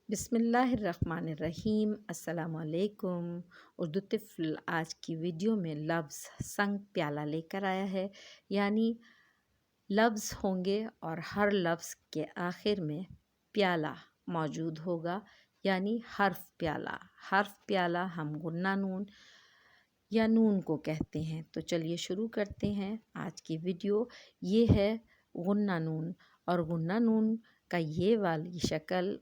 بسم اللہ الرحمن الرحیم۔ السلام علیکم۔ اردو طفل آج کی ویڈیو میں لفظ سنگ پیالہ لے کر آیا ہے، یعنی لفظ ہوں گے اور ہر لفظ کے آخر میں پیالہ موجود ہوگا، یعنی حرف پیالہ۔ حرف پیالہ ہم غنہ نون یا نون کو کہتے ہیں۔ تو چلیے شروع کرتے ہیں آج کی ویڈیو۔ یہ ہے غنہ نون، اور غنہ نون کا یہ والی شکل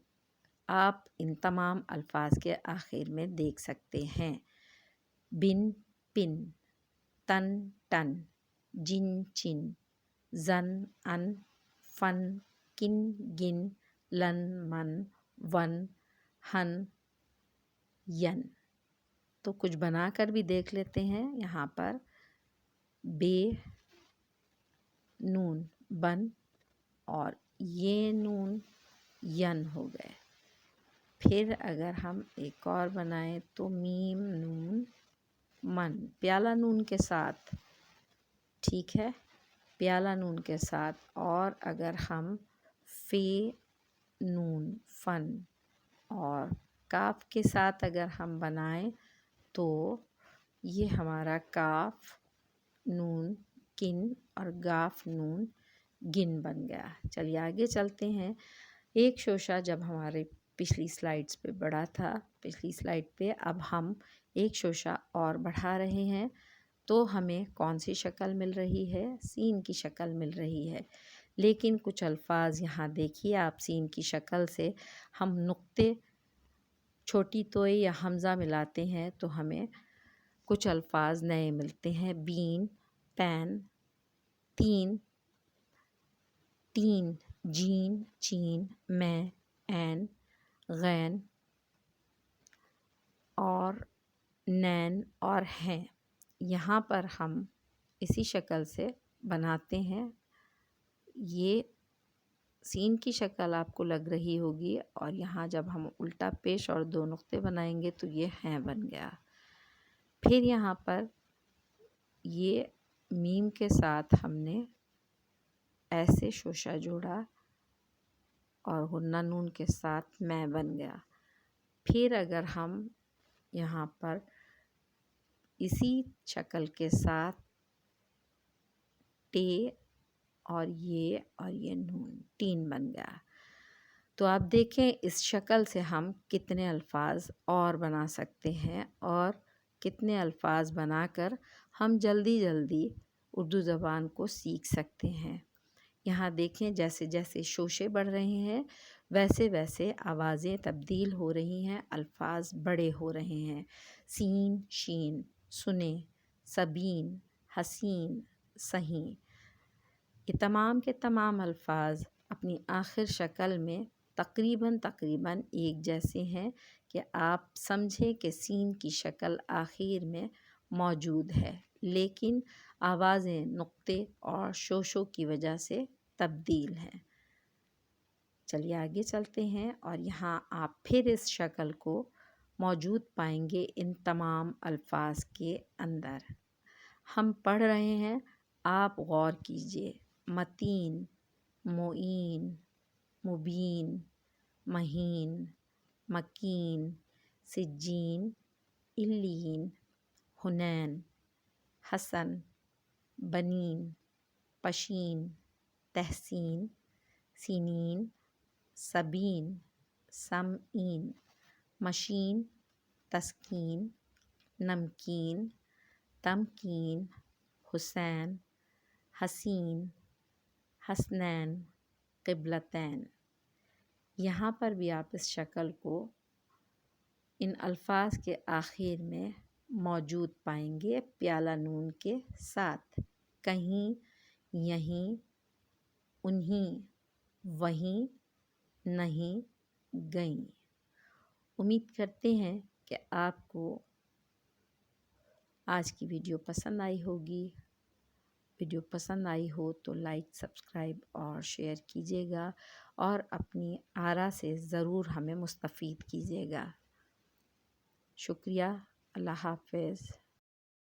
آپ ان تمام الفاظ کے آخر میں دیکھ سکتے ہیں۔ بن پن، تن ٹن، جن چن، زن ان، فن کن گن، لن من، ون ہن ین۔ تو کچھ بنا کر بھی دیکھ لیتے ہیں۔ یہاں پر بے نون بن اور یہ نون ین ہو گئے۔ پھر اگر ہم ایک اور بنائیں تو میم نون من، پیالہ نون کے ساتھ، ٹھیک ہے، پیالہ نون کے ساتھ۔ اور اگر ہم فے نون فن اور کاف کے ساتھ اگر ہم بنائیں تو یہ ہمارا کاف نون کن اور گاف نون گن بن گیا۔ چلیے آگے چلتے ہیں۔ ایک شوشہ جب ہمارے پچھلی سلائیڈز پہ بڑھا تھا، پچھلی سلائیڈ پہ اب ہم ایک شوشہ اور بڑھا رہے ہیں، تو ہمیں کون سی شکل مل رہی ہے؟ سین کی شکل مل رہی ہے۔ لیکن کچھ الفاظ یہاں دیکھیے آپ، سین کی شکل سے ہم نقطے، چھوٹی توئی یا حمزہ ملاتے ہیں تو ہمیں کچھ الفاظ نئے ملتے ہیں۔ بین، پین، تین، تین، جین، چین، میں، این، غین اور نین اور ہیں۔ یہاں پر ہم اسی شکل سے بناتے ہیں۔ یہ سین کی شکل آپ کو لگ رہی ہوگی، اور یہاں جب ہم الٹا پیش اور دو نقطے بنائیں گے تو یہ ہیں بن گیا۔ پھر یہاں پر یہ میم کے ساتھ ہم نے ایسے شوشہ جوڑا اور غنہ نون کے ساتھ میں بن گیا۔ پھر اگر ہم یہاں پر اسی شکل کے ساتھ ٹے اور یہ نون تین بن گیا۔ تو آپ دیکھیں اس شکل سے ہم کتنے الفاظ اور بنا سکتے ہیں، اور کتنے الفاظ بنا کر ہم جلدی جلدی اردو زبان کو سیکھ سکتے ہیں۔ یہاں دیکھیں جیسے جیسے شوشے بڑھ رہے ہیں ویسے ویسے آوازیں تبدیل ہو رہی ہیں، الفاظ بڑے ہو رہے ہیں۔ سین، شین، سنیں، سبین، حسین، سہیں، یہ تمام کے تمام الفاظ اپنی آخر شکل میں تقریباً ایک جیسے ہیں کہ آپ سمجھیں کہ سین کی شکل آخر میں موجود ہے، لیکن آوازیں نقطے اور شوشوں کی وجہ سے تبدیل ہیں۔ چلیے آگے چلتے ہیں، اور یہاں آپ پھر اس شکل کو موجود پائیں گے ان تمام الفاظ کے اندر۔ ہم پڑھ رہے ہیں، آپ غور کیجئے۔ متین، معین، مبین، مہین، مکین، سجین، علین، حنین، حسن، بنین، پشین، تحسین، سنین، سبین، سمعین، مشین، تسکین، نمکین، تمکین، حسین، حسین، حسنین، قبلتین۔ یہاں پر بھی آپ اس شکل کو ان الفاظ کے آخر میں موجود پائیں گے پیالہ نون کے ساتھ۔ کہیں، یہیں، انہیں، وہیں، نہیں، گئیں۔ امید کرتے ہیں کہ آپ کو آج کی ویڈیو پسند آئی ہوگی۔ ویڈیو پسند آئی ہو تو لائک، سبسکرائب اور شیئر کیجیے گا، اور اپنی آراء سے ضرور ہمیں مستفید کیجیے گا۔ شکریہ۔ اللہ حافظ۔